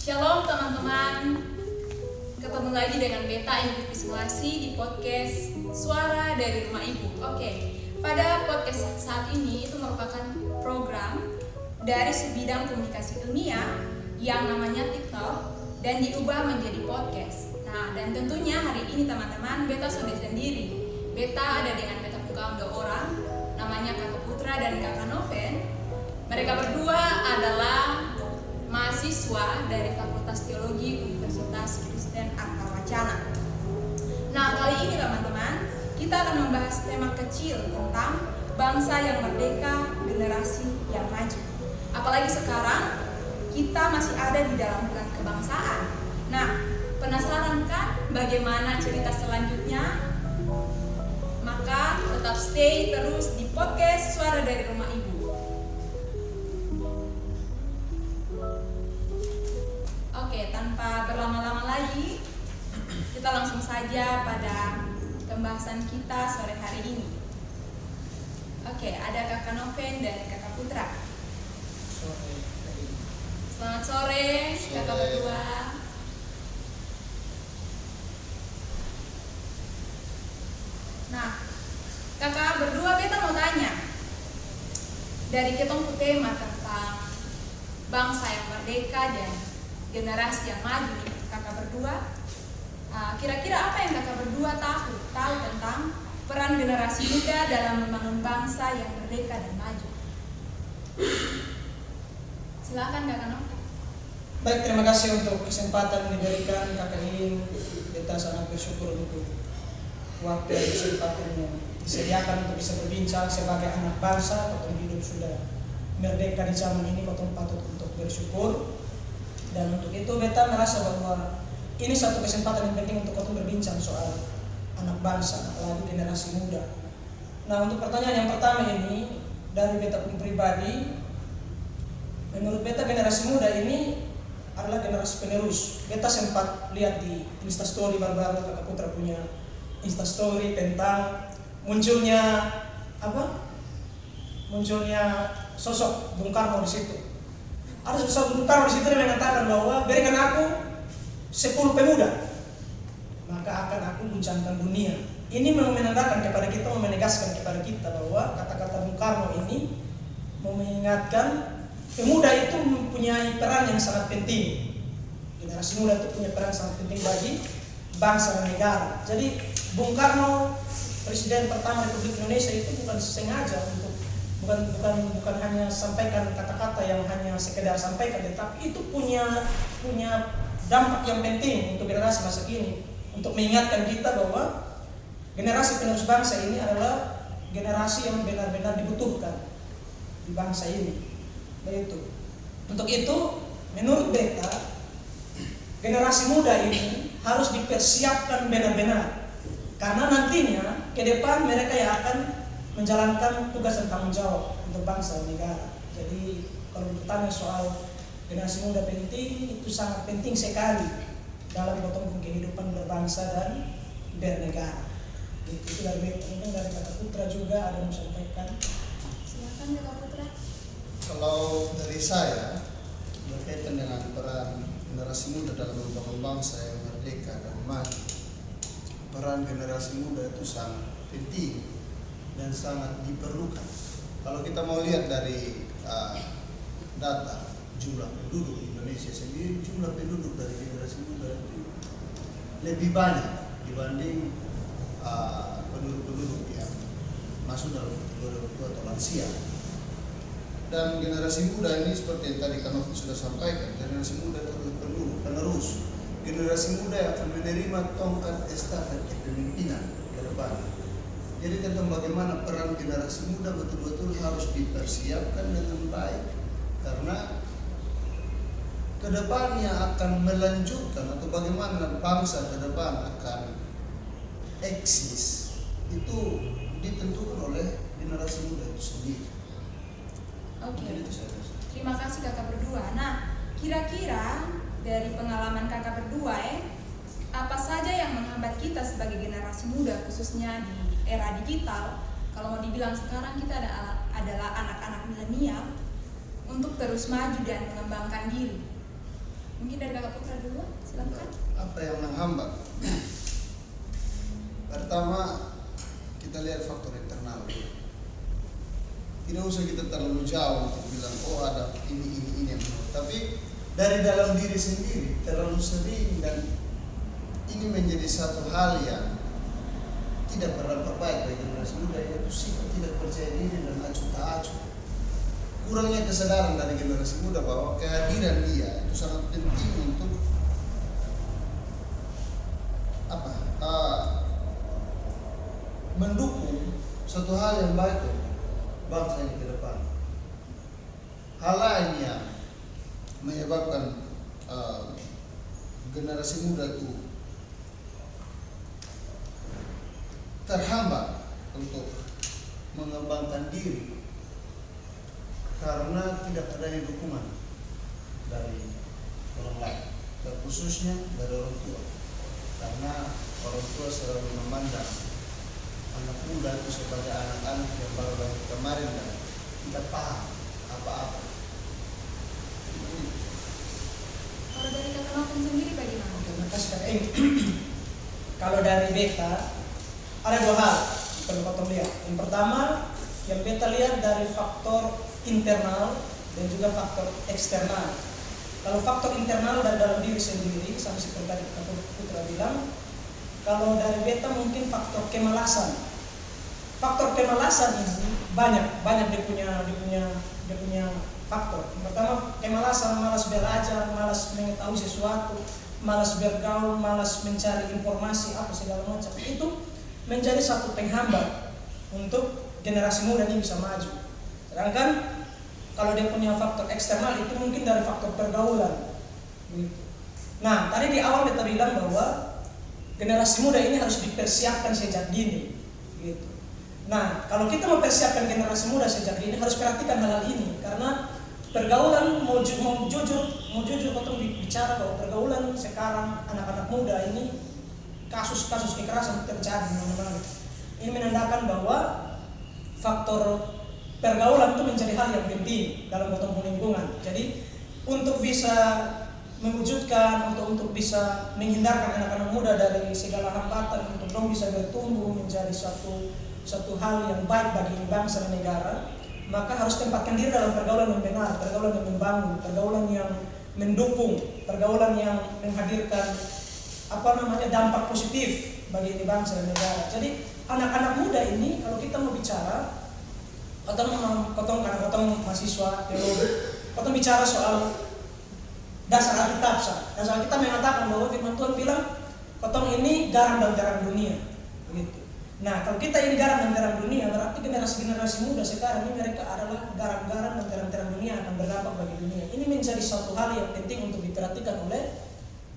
Shalom teman-teman, ketemu lagi dengan Beta Ibu Pismulasi di podcast Suara dari Rumah Ibu. Oke, pada podcast saat ini itu merupakan program dari sebidang komunikasi ilmiah yang namanya TikTok dan diubah menjadi podcast. Nah, dan tentunya hari ini teman-teman Beta sudah sendiri. Beta ada dengan Beta muka dua orang, namanya Kakak Putra dan Kakak Noven. Mereka berdua adalah mahasiswa dari Fakultas Teologi Universitas Kristen Artawacana. Nah, kali ini teman-teman, kita akan membahas tema kecil tentang bangsa yang merdeka, generasi yang maju. Apalagi sekarang kita masih ada di dalam bulan kebangsaan. Nah, penasaran kan bagaimana cerita selanjutnya? Maka tetap stay terus di podcast Suara dari Rumah Ibu. Oke, tanpa berlama-lama lagi, kita langsung saja pada pembahasan kita sore hari ini. Oke, ada Kakak Noven dan Kakak Putra. Selamat sore, Kakak berdua. Nah, Kakak berdua kita mau tanya. Dari ketemu tema tentang bangsa yang merdeka dan generasi yang maju nih, Kakak berdua, kira-kira apa yang Kakak berdua tahu tentang peran generasi muda dalam membangun bangsa yang merdeka dan maju? Silakan Kakak Noven. Baik, terima kasih untuk kesempatan yang diberikan Kakak ini. Kita sangat bersyukur untuk waktu dan kesempatan yang disediakan untuk bisa berbincang sebagai anak bangsa. Kotong hidup sudah merdeka di zaman ini, kotong patut untuk bersyukur. Dan untuk itu Beta merasa bahwa ini satu kesempatan yang penting untuk kotong berbincang soal anak bangsa, apalagi generasi muda. Nah, untuk pertanyaan yang pertama ini dari Beta pribadi, menurut Beta generasi muda ini adalah generasi penerus. Beta sempat lihat di Instastory baru-baru, Kakak Putra punya Instastory tentang munculnya sosok Bung Karno di situ. Ada sosok Bung Karno di situ yang mengatakan bahwa berikan aku 10 pemuda, maka akan aku guncangkan dunia. Ini menandakan kepada kita, menegaskan kepada kita bahwa kata-kata Bung Karno ini mengingatkan pemuda itu mempunyai peran yang sangat penting. Generasi muda itu punya peran sangat penting bagi bangsa dan negara. Jadi Bung Karno, Presiden pertama Republik Indonesia, itu bukan sengaja untuk bukan hanya sampaikan kata-kata yang hanya sekedar sampaikan, tetapi itu punya dampak yang penting untuk generasi masa kini, untuk mengingatkan kita bahwa generasi penerus bangsa ini adalah generasi yang benar-benar dibutuhkan di bangsa ini. Begitu. Untuk itu, menurut Beta, generasi muda ini harus dipersiapkan benar-benar, karena nantinya ke depan mereka yang akan menjalankan tugas dan tanggung jawab untuk bangsa dan negara. Jadi kalau bertanya soal generasi muda penting, itu sangat penting sekali dalam potong kehidupan berbangsa dan bernegara. Itu dari Beta. Mungkin dari Kakak Putra juga ada yang mau sampaikan. Silakan Kakak Putra. Kalau dari saya berkaitan dengan peran generasi muda dalam membangun bangsa yang merdeka dan maju, peran generasi muda itu sangat penting dan sangat diperlukan. Kalau kita mau lihat dari data jumlah penduduk Indonesia sendiri, jumlah penduduk dari generasi muda itu lebih banyak dibanding penduduk-penduduk yang masuk dalam kategori atau lansia. Dan generasi muda ini seperti yang tadi Kanovi sudah sampaikan, generasi muda itu adalah penerus. Generasi muda yang akan menerima tongkat estafet kepemimpinan ke depan. Jadi tentang bagaimana peran generasi muda betul-betul harus dipersiapkan dengan baik, karena kedepannya akan melanjutkan atau bagaimana bangsa ke depan akan eksis itu ditentukan oleh generasi muda itu sendiri. Oke. Terima kasih Kakak berdua. Nah, kira-kira dari pengalaman Kakak berdua, apa saja yang menghambat kita sebagai generasi muda, khususnya di era digital? Kalau mau dibilang sekarang kita adalah anak-anak milenial, untuk terus maju dan mengembangkan diri. Mungkin dari Kakak Putra dulu, silakan. Apa yang menghambat? Pertama, kita lihat faktor internal. Tidak usah kita terlalu jauh untuk bilang oh ada ini yang menurut. Tapi dari dalam diri sendiri terlalu sering, dan ini menjadi satu hal yang tidak berdampak baik bagi generasi muda, yaitu sikap tidak percaya diri dan acuh tak acuh. Kurangnya kesadaran dari generasi muda bahwa kehadiran dia itu sangat penting untuk mendukung suatu hal yang baik untuk bangsa ini ke depan. Hal lain yang menyebabkan generasi muda itu terhambat untuk mengembangkan diri karena tidak adanya dukungan dari orang lain, dan khususnya dari orang tua. Karena orang tua selalu memandang anak muda itu sebagai anak-anak yang baru lahir kemarin dan tidak paham apa-apa. Kalau dari Kakak Noven sendiri bagaimana? Terima kasih Kak Eng. Kalau dari beta ada dua hal perlu potong lihat. Yang pertama, yang beta lihat dari faktor internal dan juga faktor eksternal. Kalau faktor internal dari dalam diri sendiri, sama seperti tadi Kak Putra bilang, kalau dari beta mungkin faktor kemalasan. Faktor kemalasan ini banyak dia punya faktor. Yang pertama, kemalasan, malas belajar, malas mengetahui sesuatu, malas bergaul, malas mencari informasi apa segala macam. Itu menjadi satu penghambat untuk generasi muda ini bisa maju. Sedangkan kalau dia punya faktor eksternal itu mungkin dari faktor pergaulan. Gitu. Nah, tadi di awal kita bilang bahwa generasi muda ini harus dipersiapkan sejak dini. Gitu. Nah, kalau kita mempersiapkan generasi muda sejak dini harus perhatikan hal ini, karena pergaulan mau jujur potong bicara bahwa pergaulan sekarang anak-anak muda ini kasus-kasus kekerasan terjadi di mana-mana. Ini menandakan bahwa faktor pergaulan itu menjadi hal yang penting dalam potong lingkungan. Jadi untuk bisa mewujudkan, untuk bisa menghindarkan anak-anak muda dari segala hambatan, untuk dong bisa bertumbuh menjadi satu hal yang baik bagi bangsa dan negara, maka harus tempatkan diri dalam pergaulan yang benar, pergaulan yang membangun, pergaulan yang mendukung, pergaulan yang menghadirkan dampak positif bagi bangsa dan negara. Jadi anak-anak muda ini kalau kita mau bicara, potong mahasiswa teologi, potong bicara soal dasar Alkitab. Dasar Alkitab mengatakan bahwa firman Tuhan bilang, potong ini garam dan terang dunia. Begitu. Nah, kalau kita ini garam dan terang dunia, berarti generasi muda sekarang ini mereka adalah garam-garam dan terang-terang dunia, akan berdampak bagi dunia. Ini menjadi suatu hal yang penting untuk diperhatikan oleh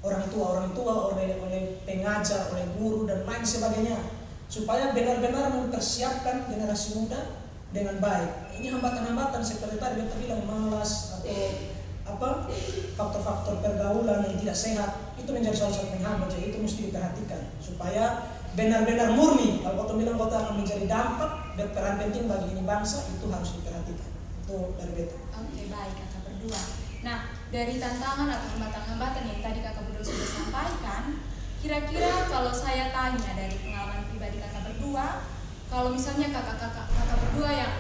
orang tua, oleh pengajar, oleh guru dan lain sebagainya, supaya benar-benar mempersiapkan generasi muda dengan baik. Ini hambatan-hambatan seperti tadi kita bilang, malas atau faktor-faktor pergaulan yang tidak sehat, itu menjadi salah satu penghambat. Jadi itu mesti diperhatikan supaya benar-benar murni. Kalau kota bilang kota akan menjadi dampak berperan penting bagi ini bangsa, itu harus diperhatikan. Itu dari beta. Oke, baik Kakak berdua. Nah, dari tantangan atau hambatan-hambatan yang tadi Kakak berdua sudah sampaikan, kira-kira kalau saya tanya dari pengalaman pribadi Kakak berdua, kalau misalnya kakak berdua yang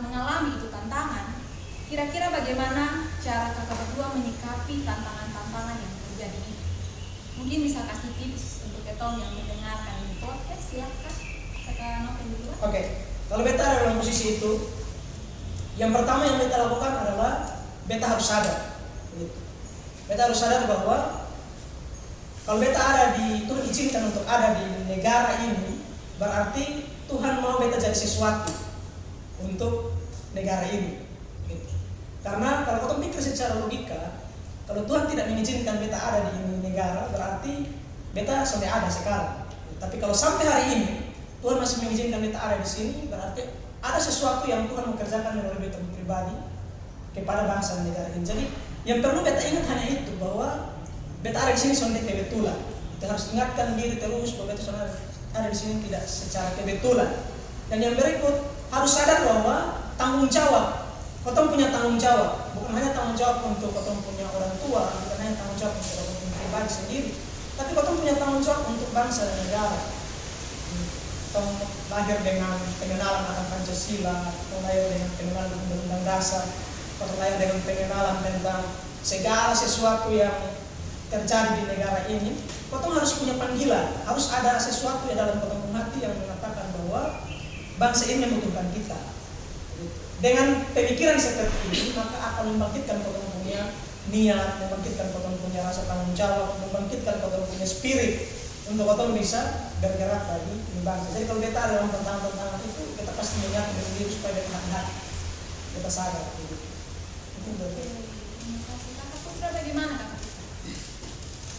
mengalami itu tantangan, kira-kira bagaimana cara Kakak berdua menyikapi tantangan-tantangan yang terjadi ini? Mungkin bisa kasih tips untuk ketong yang mendengarkan ini podcast, silakan Kakak Noven dulu. Oke, kalau beta ada dalam posisi itu, yang pertama yang beta lakukan adalah beta harus sadar. Gitu. Beta harus sadar bahwa kalau beta Tuhan izinkan untuk ada di negara ini, berarti Tuhan mau beta jadi sesuatu untuk negara ini. Gitu. Karena kalau kita pikir secara logika, kalau Tuhan tidak mengizinkan beta ada di negara, berarti beta sampai ada sekarang. Tapi kalau sampai hari ini Tuhan masih mengizinkan beta ada di sini, berarti ada sesuatu yang Tuhan mau kerjakan melalui beta pribadi kepada bangsa dan negara ini. Jadi yang perlu beta ingat hanya itu, bahwa beta ada di sini sonde kebetulan. Kita harus ingatkan diri terus bahwa beta ada di sini tidak secara kebetulan. Dan yang berikut, harus sadar bahwa tanggung jawab, kita punya tanggung jawab. bukan hanya tanggung jawab untuk kotong punya orang tua, bukan hanya tanggung jawab untuk kotong punya pribadi sendiri, tapi kotong punya tanggung jawab untuk bangsa dan negara. Kotong lahir dengan pengenalan akan Pancasila, kotong lahir dengan pengenalan Undang-Undang Dasar, kotong lahir dengan pengenalan tentang segala sesuatu yang terjadi di negara ini. Kotong harus punya panggilan, harus ada sesuatu yang dalam kotong hati yang mengatakan bahwa bangsa ini membutuhkan kita. Dengan pemikiran seperti ini, maka akan membangkitkan kotong punya niat, membangkitkan kotong punya rasa tanggung jawab, membangkitkan kotong punya spirit untuk kotong bisa bergerak lagi di bangsa. Jadi kalau kita ada dalam tantangan-tantangan itu, kita pasti mengingat dengan diri supaya dengan hati-hati kita sadar. Itu berarti. Kakak Putra bagaimana kakak?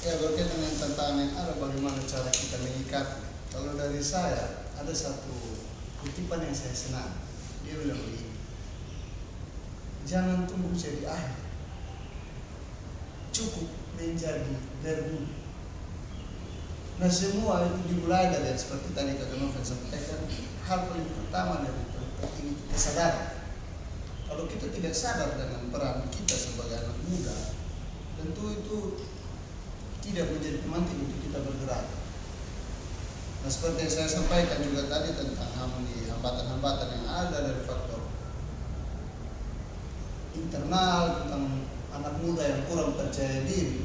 Ya, berkaitan dengan tantangan yang ada, bagaimana cara kita menyikapi. Kalau dari saya, ada satu kutipan yang saya senang. Dia bilang begini, jangan tunggu jadi akhir, cukup menjadi berbunyi. Nah, semua itu dimulai dari seperti tadi Kak Noven sampaikan, hal paling pertama dari penting itu kesadaran. Kalau kita tidak sadar dengan peran kita sebagai anak muda, tentu itu tidak menjadi pemantik untuk kita bergerak. Nah, seperti yang saya sampaikan juga tadi tentang hambatan-hambatan yang ada dari faktor internal, tentang anak muda yang kurang percaya diri.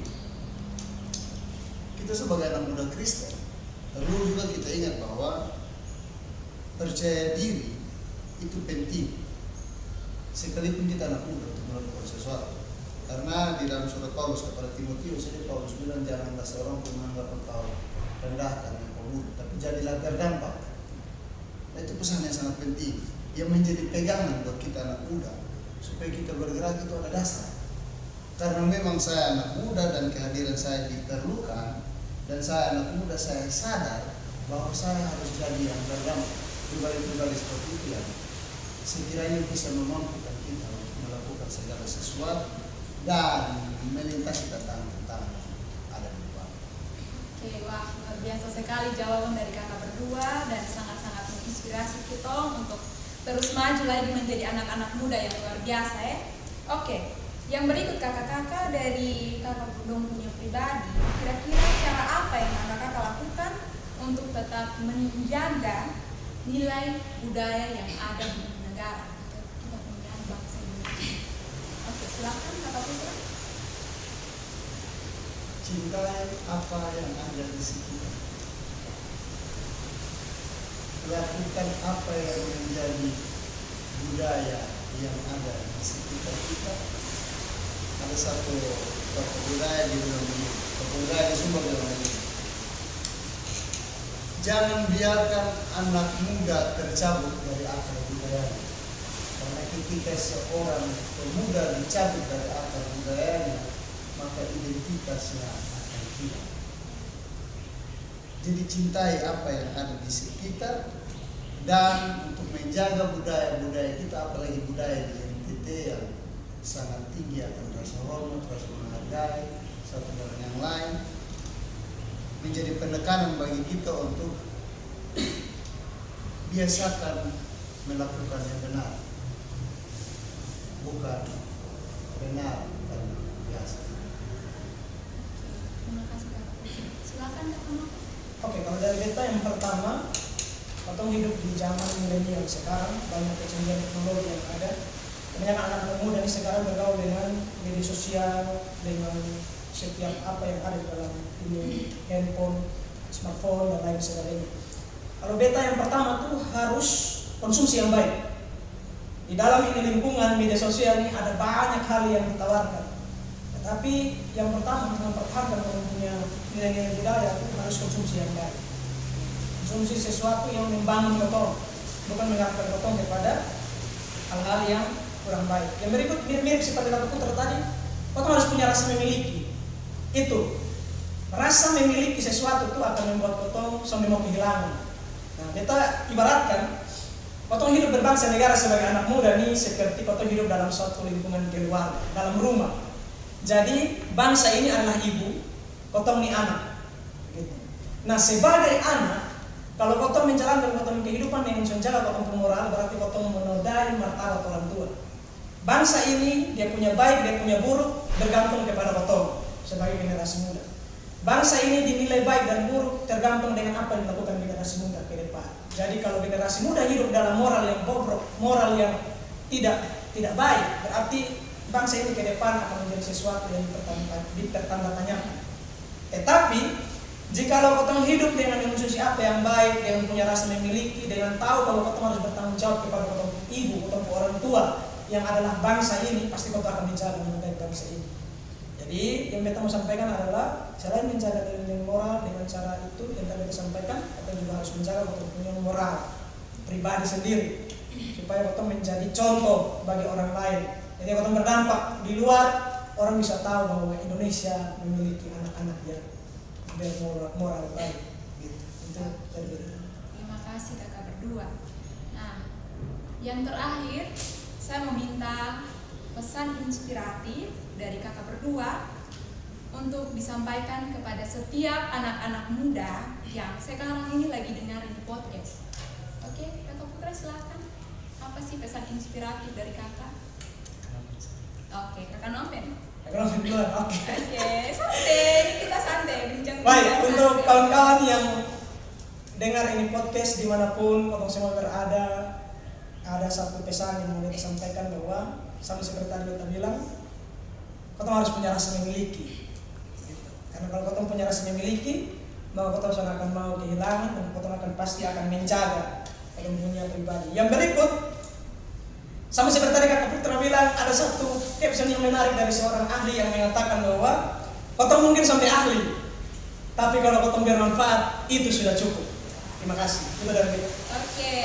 Kita sebagai anak muda Kristen perlu juga kita ingat bahwa percaya diri itu penting, sekalipun kita anak muda untuk melakukan sesuatu. Karena di dalam surat Paulus kepada Timotius ini Paulus bilang, janganlah seorang pun menganggap engkau rendahkan yang pemuda, tapi jadilah terdampak. Nah, itu pesan yang sangat penting yang menjadi pegangan buat kita anak muda supaya kita bergerak. Itu ada dasar. Karena memang saya anak muda dan kehadiran saya diperlukan, dan saya anak muda, saya sadar bahwa saya harus jadi yang berdampak. Pribadi-pribadi seperti itu yang sekiranya bisa memampukan kita untuk melakukan segala sesuatu dan melintasi tantangan ada di depan. Oke, wah luar biasa sekali jawaban dari kakak berdua dan sangat-sangat menginspirasi kita untuk terus maju lagi menjadi anak-anak muda yang luar biasa ya. Oke, yang berikut kakak-kakak dari kakak Dong punya pribadi, kira-kira cara apa yang kakak-kakak lakukan untuk tetap menjaga nilai budaya yang ada di negara kita punya bangsa Indonesia? Oke, silakan kakak Putra. Cintai apa yang ada di sekitar. Lakukan apa yang menjadi budaya yang ada di sekitar kita. Ada satu tokoh budaya di dunia, tokoh budaya di Sumba bilang ini, jangan biarkan anak muda tercabut dari akar budayanya. Karena ketika seorang pemuda dicabut dari akar budayanya, maka identitasnya akan hilang. Jadi cintai apa yang ada di sekitar, dan untuk menjaga budaya-budaya kita, apalagi budaya di NTT yang sangat tinggi akan rasa hormat, rasa menghargai satu dengan yang lain, menjadi penekanan bagi kita untuk biasakan melakukan yang benar, bukan benar karena biasa. Terima kasih kakak Putra. Silakan kakak Noven. Oke, kalau dari beta yang pertama, kotong hidup di zaman milenial sekarang, banyak kecanggihan teknologi yang ada. Kebanyakan anak muda ini sekarang bergaul dengan media sosial, dengan setiap apa yang ada di dalam ini, handphone, smartphone, dan lain sebagainya. Kalau beta yang pertama tuh harus konsumsi yang baik. Di dalam ini lingkungan media sosial ini ada banyak hal yang ditawarkan. Tetapi yang pertama untuk mempertahankan punya nilai-nilai budaya itu harus konsumsi yang baik. Konsumsi sesuatu yang membangun kotong, bukan mengarahkan kotong kepada hal-hal yang kurang baik. Yang berikut mirip seperti kata Putra tadi, kotong harus punya rasa memiliki. Itu rasa memiliki sesuatu itu akan membuat kotong sampai mau kehilangan. Nah, kita ibaratkan kotong hidup berbangsa negara sebagai anak muda nih seperti kotong hidup dalam suatu lingkungan keluarga, dalam rumah. Jadi bangsa ini adalah ibu, kotong nih anak. Gitu. Nah, sebagai anak, kalau kotong menjalankan kotong kehidupan dengan menjaga kotong moral, berarti kotong menodai martabat orang tua. Bangsa ini dia punya baik, dia punya buruk bergantung kepada potong sebagai generasi muda. Bangsa ini dinilai baik dan buruk tergantung dengan apa yang dilakukan generasi muda ke depan. Jadi kalau generasi muda hidup dalam moral yang bobrok, moral yang tidak baik, berarti bangsa ini ke depan akan menjadi sesuatu yang dipertandatanyakan. Tetapi jikalau kotong hidup dengan konsumsi apa yang baik, dengan punya rasa memiliki, dengan tahu bahwa kotong harus bertanggung jawab kepada kotong ibu, kotong orang tua yang adalah bangsa ini, pasti kotong akan menjaga dengan baik bangsa ini. Jadi yang beta mau sampaikan adalah selain menjaga nilai moral dengan cara itu yang tadi beta sampaikan, kotong juga harus menjaga kotong punya moral pribadi sendiri supaya kotong menjadi contoh bagi orang lain. Jadi kotong berdampak di luar, orang bisa tahu bahwa Indonesia memiliki anak-anak yang bermoral baik. Gitu. Itu dari beta. Terima kasih kakak berdua. Nah, yang terakhir saya meminta pesan inspiratif dari kakak berdua untuk disampaikan kepada setiap anak-anak muda yang sekarang ini lagi dengar ini podcast. Oke, kakak Putra silakan. Apa sih pesan inspiratif dari kakak? Oke, kakak Noven. Kakak Noven duluan. Oke, santai. Ini kita santai bincang. Baik, untuk kawan-kawan yang dengar ini podcast dimanapun kotong semua berada, ada satu pesan yang mau kita sampaikan bahwa sama seperti tadi kita bilang, kotong harus punya rasa memiliki. Karena kalau kotong punya rasa memiliki, maka kotong akan mau kehilangan dan kotong akan pasti akan menjaga kotong punya pribadi. Yang berikut, sama seperti tadi kakak Putra bilang, ada satu caption yang menarik dari seorang ahli yang mengatakan bahwa kotong mungkin sampai ahli, tapi kalau kotong bermanfaat itu sudah cukup. Terima kasih. Itu dari kita. Oke,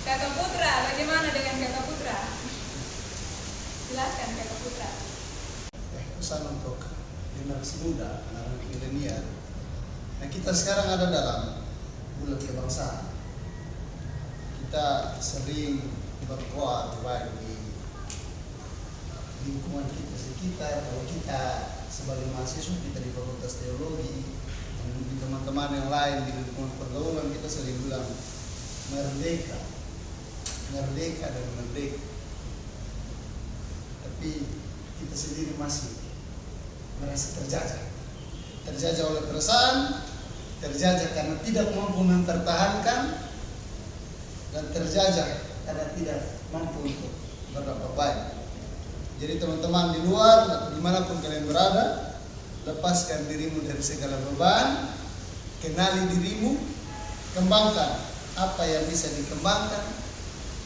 kakak Putra, bagaimana dengan kakak Putra? Silakan kakak Putra. Pesan untuk generasi muda, anak-anak milenial. Nah, kita sekarang ada dalam bulan kebangsaan. Kita sering berkuat baik di lingkungan kita sekitar, kalau kita sebagai mahasiswa kita di Fakultas Teologi, di teman-teman yang lain di lingkungan pergaulan kita sering bilang merdeka dan merdeka. Tapi kita sendiri masih merasa terjajah oleh perasaan, terjajah karena tidak mampu mempertahankan, dan terjajah karena tidak mampu untuk berdampak baik. Jadi teman-teman di luar atau dimanapun kalian berada, lepaskan dirimu dari segala beban, kenali dirimu, kembangkan apa yang bisa dikembangkan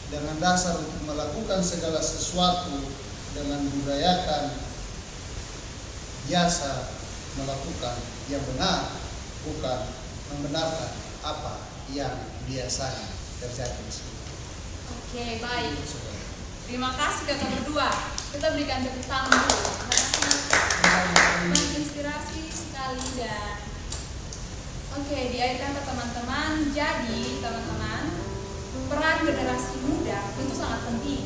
dengan dasar untuk melakukan segala sesuatu dengan budayakan biasa melakukan yang benar, bukan membenarkan apa yang biasanya terjadi. Oke, baik. Terima kasih kakak berdua. Kita berikan tepuk tangan dulu. Menginspirasi sekali dan oke, di akhir kata teman-teman. Jadi teman-teman, peran generasi muda itu sangat penting.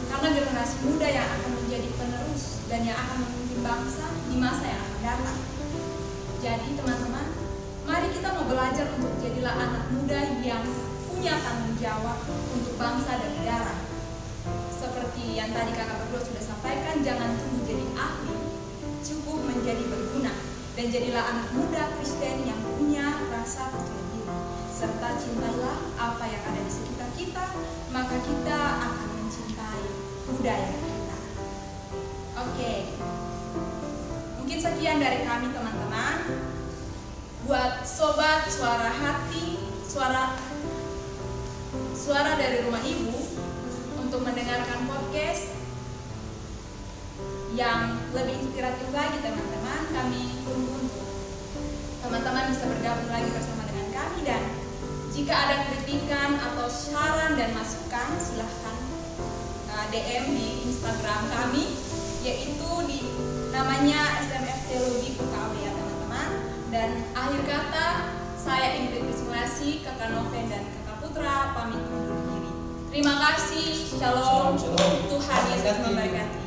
Karena generasi muda yang akan menjadi penerus dan yang akan memimpin bangsa di masa yang akan datang. Jadi teman-teman, mari kita mau belajar untuk jadilah anak muda yang punya tanggung jawab untuk bangsa dan negara. Seperti yang tadi kakak berdua sudah sampaikan, jangan tunggu jadi ahli, cukup menjadi berguna. Dan jadilah anak muda Kristen yang punya rasa percaya diri. Serta cintailah apa yang ada di sekitar kita, maka kita akan mencintai budaya kita. Oke, mungkin sekian dari kami teman-teman. Buat sobat suara hati, suara dari rumah ibu, untuk mendengarkan podcast yang lebih inspiratif lagi teman-teman, kami tunggu untuk teman-teman bisa bergabung lagi bersama dengan kami. Dan jika ada kritikan atau saran dan masukan, silahkan DM di Instagram kami, yaitu di namanya SMF Teologi UKW ya teman-teman. Dan akhir kata, saya Ingrid Bismilasi, kakak Noven dan kakak Putra pamit undur diri. Terima kasih, shalom, Shalom. Tuhan Yesus memberkati.